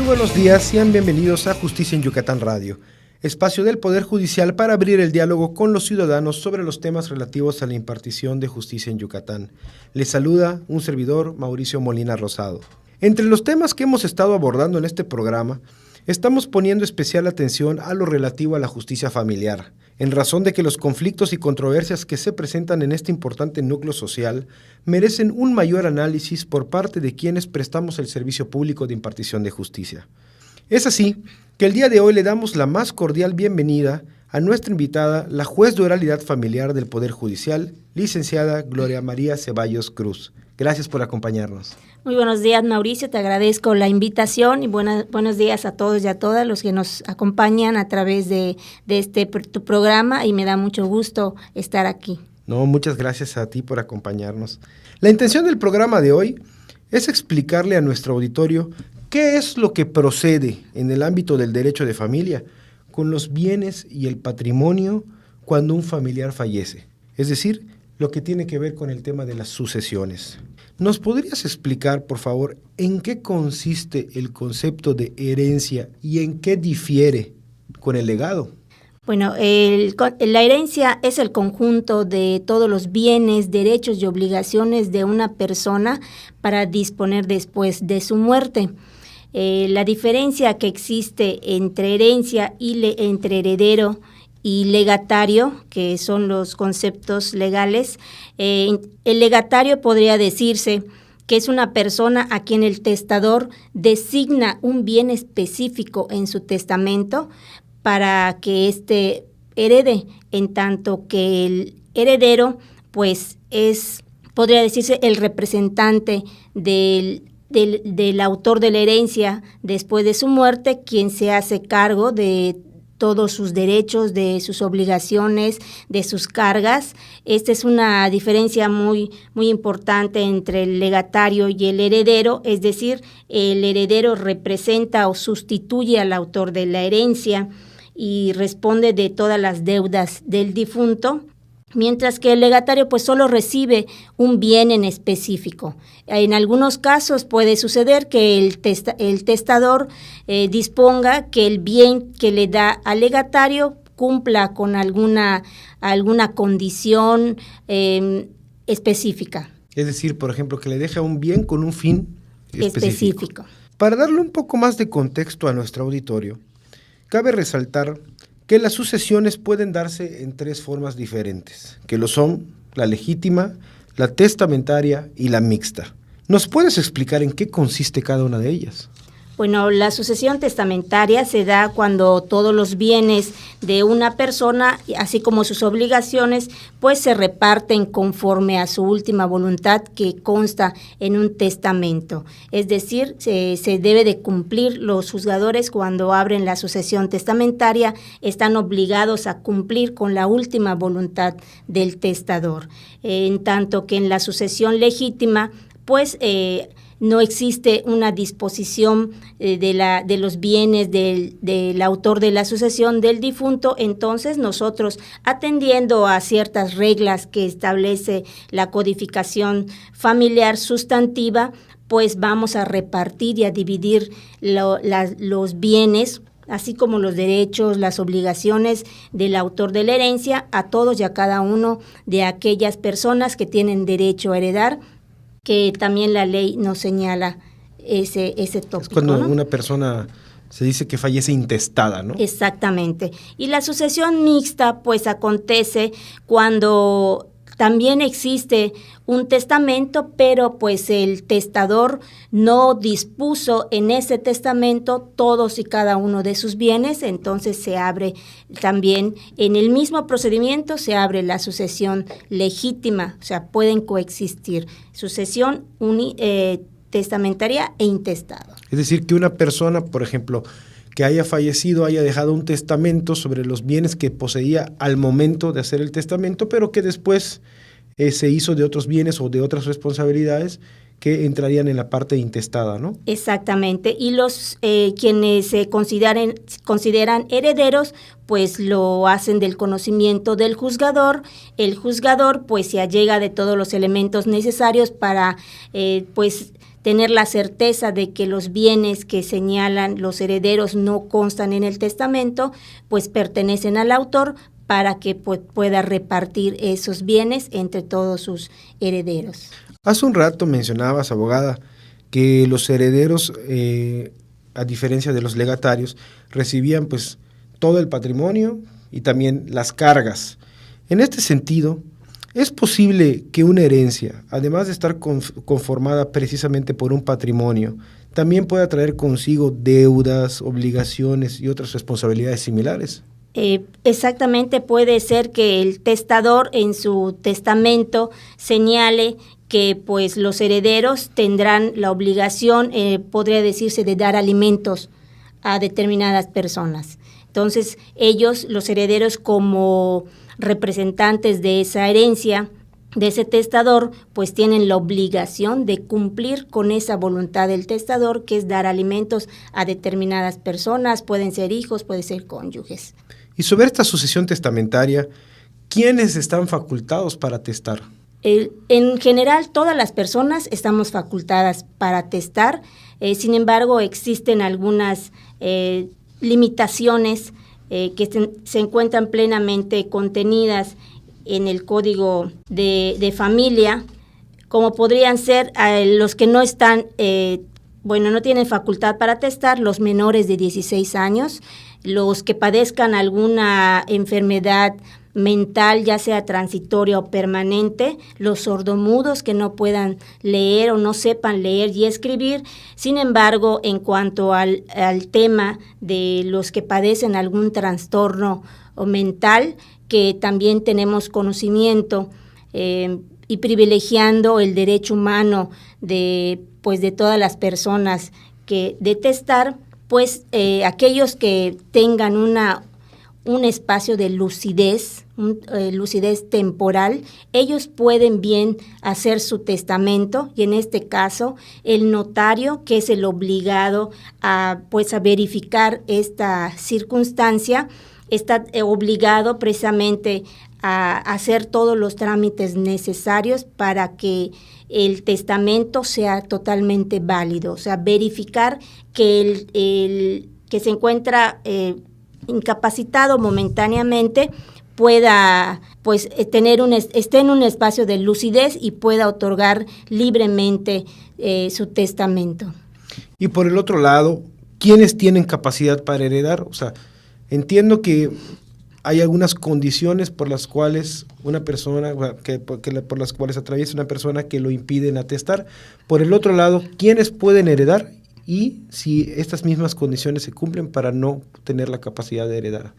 Muy buenos días, sean bienvenidos a Justicia en Yucatán Radio, espacio del Poder Judicial para abrir el diálogo con los ciudadanos sobre los temas relativos a la impartición de justicia en Yucatán. Les saluda un servidor, Mauricio Molina Rosado. Entre los temas que hemos estado abordando en este programa, estamos poniendo especial atención a lo relativo a la justicia familiar, en razón de que los conflictos y controversias que se presentan en este importante núcleo social merecen un mayor análisis por parte de quienes prestamos el servicio público de impartición de justicia. Es así que el día de hoy le damos la más cordial bienvenida a nuestra invitada, la juez de oralidad familiar del Poder Judicial, licenciada Gloria María Ceballos Cruz. Gracias por acompañarnos. Muy buenos días, Mauricio, te agradezco la invitación y buenos días a todos y a todas los que nos acompañan a través de tu programa y me da mucho gusto estar aquí. No, muchas gracias a ti por acompañarnos. La intención del programa de hoy es explicarle a nuestro auditorio qué es lo que procede en el ámbito del derecho de familia con los bienes y el patrimonio cuando un familiar fallece, es decir, lo que tiene que ver con el tema de las sucesiones. ¿Nos podrías explicar, por favor, en qué consiste el concepto de herencia y en qué difiere con el legado? Bueno, la herencia es el conjunto de todos los bienes, derechos y obligaciones de una persona para disponer después de su muerte. La diferencia que existe entre herencia y entre heredero y legatario, que son los conceptos legales. El legatario podría decirse que es una persona a quien el testador designa un bien específico en su testamento para que éste herede, en tanto que el heredero pues podría decirse el representante del autor de la herencia después de su muerte, quien se hace cargo de todos sus derechos, de sus obligaciones, de sus cargas. Esta es una diferencia muy, muy importante entre el legatario y el heredero, es decir, el heredero representa o sustituye al autor de la herencia y responde de todas las deudas del difunto, mientras que el legatario pues solo recibe un bien en específico. En algunos casos puede suceder que el testador disponga que el bien que le da al legatario cumpla con alguna condición específica. Es decir, por ejemplo, que le deja un bien con un fin específico. Para darle un poco más de contexto a nuestro auditorio, cabe resaltar que las sucesiones pueden darse en tres formas diferentes, que lo son la legítima, la testamentaria y la mixta. ¿Nos puedes explicar en qué consiste cada una de ellas? Bueno, la sucesión testamentaria se da cuando todos los bienes de una persona, así como sus obligaciones, pues se reparten conforme a su última voluntad que consta en un testamento. Es decir, se debe de cumplir, los juzgadores cuando abren la sucesión testamentaria están obligados a cumplir con la última voluntad del testador. En tanto que en la sucesión legítima, pues no existe una disposición de los bienes del autor de la sucesión del difunto, entonces nosotros, atendiendo a ciertas reglas que establece la codificación familiar sustantiva, pues vamos a repartir y a dividir los bienes, así como los derechos, las obligaciones del autor de la herencia, a todos y a cada uno de aquellas personas que tienen derecho a heredar, que también la ley nos señala ese tópico. Es cuando ¿no? una persona se dice que fallece intestada, ¿no? Exactamente. Y la sucesión mixta, pues acontece cuando también existe un testamento, pero pues el testador no dispuso en ese testamento todos y cada uno de sus bienes, entonces se abre también, en el mismo procedimiento se abre la sucesión legítima, o sea, pueden coexistir sucesión testamentaria e intestado. Es decir, que una persona, por ejemplo, que haya fallecido, haya dejado un testamento sobre los bienes que poseía al momento de hacer el testamento, pero que después se hizo de otros bienes o de otras responsabilidades que entrarían en la parte intestada, ¿no? Exactamente, y los quienes se consideran herederos, pues lo hacen del conocimiento del juzgador. El juzgador pues se allega de todos los elementos necesarios para pues tener la certeza de que los bienes que señalan los herederos no constan en el testamento, pues pertenecen al autor para que pueda repartir esos bienes entre todos sus herederos. Hace un rato mencionabas, abogada, que los herederos, a diferencia de los legatarios, recibían pues todo el patrimonio y también las cargas. En este sentido, ¿es posible que una herencia, además de estar conformada precisamente por un patrimonio, también pueda traer consigo deudas, obligaciones y otras responsabilidades similares? Exactamente, puede ser que el testador en su testamento señale que pues los herederos tendrán la obligación, podría decirse, de dar alimentos a determinadas personas. Entonces, ellos, los herederos, como representantes de esa herencia, de ese testador, pues tienen la obligación de cumplir con esa voluntad del testador, que es dar alimentos a determinadas personas, pueden ser hijos, pueden ser cónyuges. Y sobre esta sucesión testamentaria, ¿quiénes están facultados para testar? En general, todas las personas estamos facultadas para testar, sin embargo, existen algunas limitaciones que se encuentran plenamente contenidas en el Código de Familia, como podrían ser los que no están, no tienen facultad para testar, los menores de 16 años, los que padezcan alguna enfermedad mental, ya sea transitoria o permanente, los sordomudos que no puedan leer o no sepan leer y escribir. Sin embargo, en cuanto al tema de los que padecen algún trastorno mental, que también tenemos conocimiento y privilegiando el derecho humano de todas las personas que de testar, aquellos que tengan un espacio de lucidez, lucidez temporal, ellos pueden bien hacer su testamento, y en este caso el notario, que es el obligado a verificar esta circunstancia, está obligado precisamente a hacer todos los trámites necesarios para que el testamento sea totalmente válido, o sea, verificar que el que se encuentra incapacitado momentáneamente pueda esté en un espacio de lucidez y pueda otorgar libremente su testamento. Y por el otro lado, ¿quiénes tienen capacidad para heredar? O sea, entiendo que hay algunas condiciones por las cuales una persona, por las cuales atraviesa una persona que lo impiden atestar. Por el otro lado, ¿quiénes pueden heredar? Y si estas mismas condiciones se cumplen para no tener la capacidad de heredar.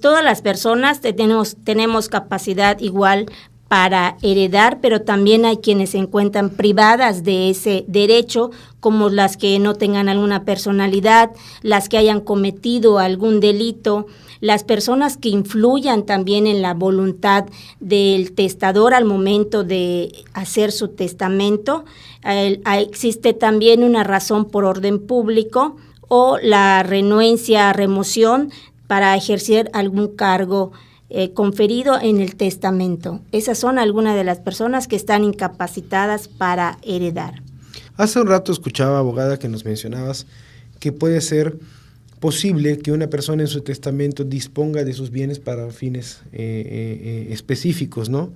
Todas las personas tenemos capacidad igual para heredar, pero también hay quienes se encuentran privadas de ese derecho, como las que no tengan alguna personalidad, las que hayan cometido algún delito, las personas que influyan también en la voluntad del testador al momento de hacer su testamento. Existe también una razón por orden público o la renuencia a remoción para ejercer algún cargo conferido en el testamento. Esas son algunas de las personas que están incapacitadas para heredar. Hace un rato escuchaba, abogada, que nos mencionabas que puede ser posible que una persona en su testamento disponga de sus bienes para fines específicos, ¿no?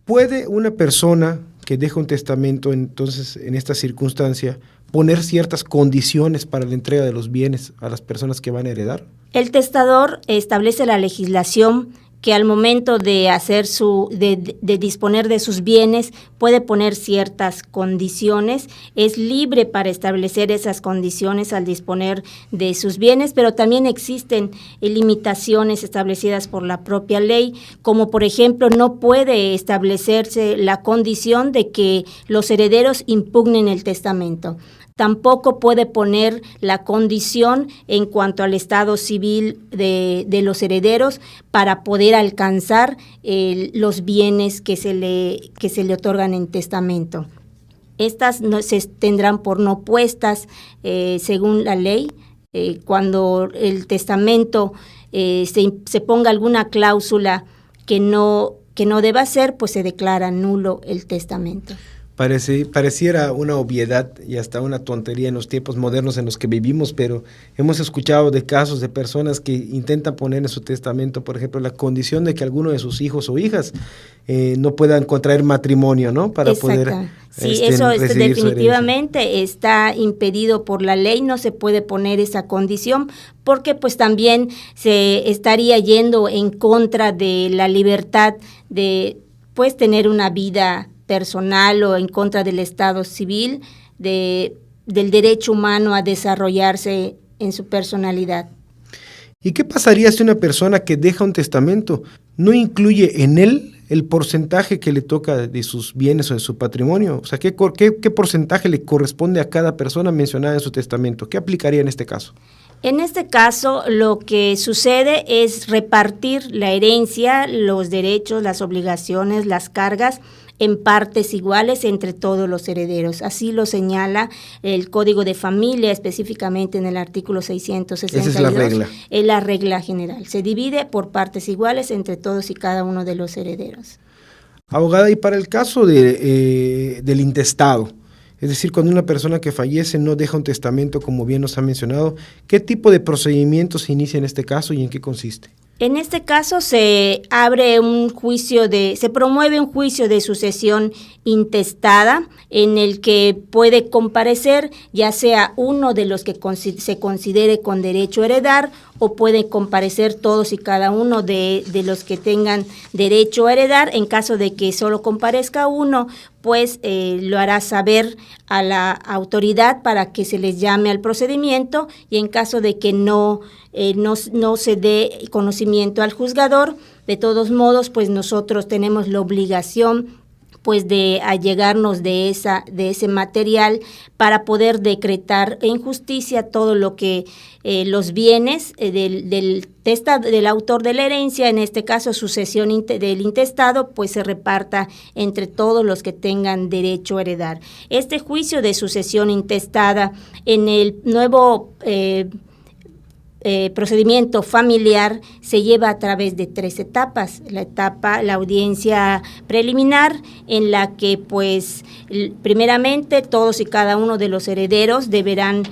¿Puede una persona que deja un testamento, entonces, en esta circunstancia, poner ciertas condiciones para la entrega de los bienes a las personas que van a heredar? El testador establece la legislación que al momento de hacer de disponer de sus bienes puede poner ciertas condiciones, es libre para establecer esas condiciones al disponer de sus bienes, pero también existen limitaciones establecidas por la propia ley, como por ejemplo no puede establecerse la condición de que los herederos impugnen el testamento. Tampoco puede poner la condición en cuanto al estado civil de los herederos para poder alcanzar los bienes que se le otorgan en testamento. Estas se tendrán por no puestas según la ley. Cuando el testamento se ponga alguna cláusula que no deba ser, pues se declara nulo el testamento. Pareciera una obviedad y hasta una tontería en los tiempos modernos en los que vivimos, pero hemos escuchado de casos de personas que intentan poner en su testamento, por ejemplo, la condición de que alguno de sus hijos o hijas no puedan contraer matrimonio, ¿no? Para poder sí, eso recibir definitivamente está impedido por la ley, no se puede poner esa condición porque pues también se estaría yendo en contra de la libertad de pues tener una vida personal o en contra del Estado civil, del derecho humano a desarrollarse en su personalidad. ¿Y qué pasaría si una persona que deja un testamento no incluye en él el porcentaje que le toca de sus bienes o de su patrimonio? O sea, ¿qué porcentaje le corresponde a cada persona mencionada en su testamento? ¿Qué aplicaría en este caso? En este caso, lo que sucede es repartir la herencia, los derechos, las obligaciones, las cargas en partes iguales entre todos los herederos. Así lo señala el Código de Familia, específicamente en el artículo 662. Esa es la regla. Es la regla general. Se divide por partes iguales entre todos y cada uno de los herederos. Abogada, y para el caso del intestado, es decir, cuando una persona que fallece no deja un testamento, como bien nos ha mencionado, ¿qué tipo de procedimiento se inicia en este caso y en qué consiste? En este caso se promueve un juicio de sucesión intestada en el que puede comparecer ya sea uno de los que se considere con derecho a heredar o puede comparecer todos y cada uno de los que tengan derecho a heredar. En caso de que solo comparezca uno, pues lo hará saber a la autoridad para que se les llame al procedimiento, y en caso de que no se dé conocimiento al juzgador, de todos modos, pues nosotros tenemos la obligación pues de allegarnos de ese material para poder decretar en justicia todo lo que los bienes del autor de la herencia, en este caso sucesión del intestado, pues se reparta entre todos los que tengan derecho a heredar. Este juicio de sucesión intestada en el nuevo procedimiento familiar se lleva a través de 3 etapas. La audiencia preliminar, en la que pues primeramente todos y cada uno de los herederos deberán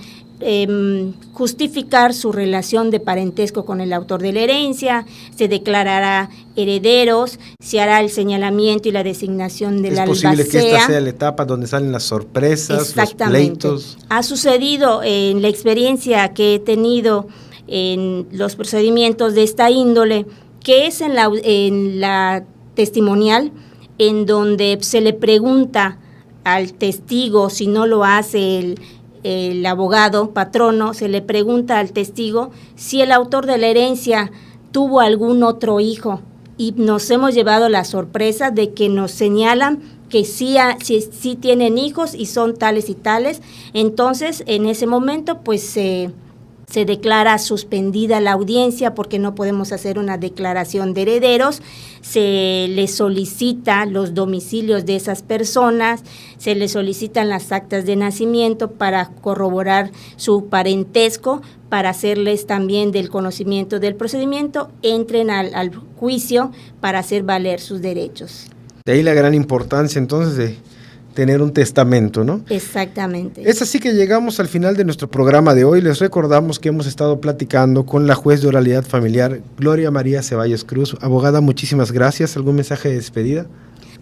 justificar su relación de parentesco con el autor de la herencia, se declarará herederos, se hará el señalamiento y la designación del albacea. Es posible que esta sea la etapa donde salen las sorpresas, los pleitos. Ha sucedido en la experiencia que he tenido en los procedimientos de esta índole, que es en la testimonial, en donde se le pregunta al testigo, si no lo hace el abogado patrono, se le pregunta al testigo si el autor de la herencia tuvo algún otro hijo, y nos hemos llevado la sorpresa de que nos señalan que sí tienen hijos y son tales y tales. Entonces, en ese momento, pues se declara suspendida la audiencia porque no podemos hacer una declaración de herederos. Se les solicita los domicilios de esas personas, se les solicitan las actas de nacimiento para corroborar su parentesco, para hacerles también del conocimiento del procedimiento, entren al juicio para hacer valer sus derechos. De ahí la gran importancia entonces de tener un testamento, ¿no? Exactamente. Es así que llegamos al final de nuestro programa de hoy. Les recordamos que hemos estado platicando con la juez de oralidad familiar, Gloria María Ceballos Cruz. Abogada, muchísimas gracias. ¿Algún mensaje de despedida?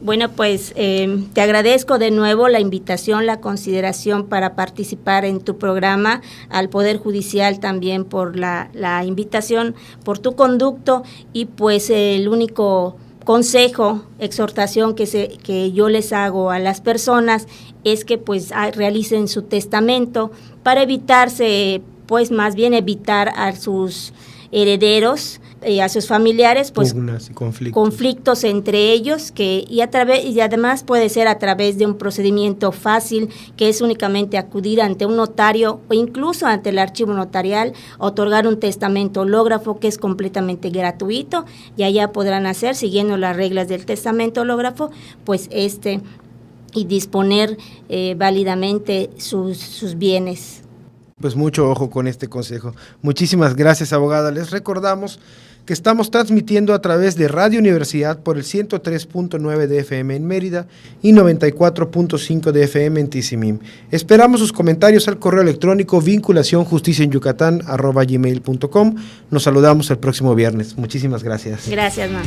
Bueno, pues te agradezco de nuevo la invitación, la consideración para participar en tu programa, al Poder Judicial también por la invitación, por tu conducto, y pues el único consejo, exhortación que yo les hago a las personas es que pues realicen su testamento para evitarse, pues más bien evitar a sus herederos y a sus familiares pues pugnas y conflictos entre ellos, y además puede ser a través de un procedimiento fácil, que es únicamente acudir ante un notario o incluso ante el archivo notarial, otorgar un testamento hológrafo que es completamente gratuito, y allá podrán hacer, siguiendo las reglas del testamento hológrafo, pues y disponer válidamente sus bienes. Pues mucho ojo con este consejo. Muchísimas gracias, abogada. Les recordamos que estamos transmitiendo a través de Radio Universidad por el 103.9 de FM en Mérida y 94.5 de FM en Tizimín. Esperamos sus comentarios al correo electrónico vinculacionjusticiaenyucatán@gmail.com. Nos saludamos el próximo viernes. Muchísimas gracias. Gracias, man.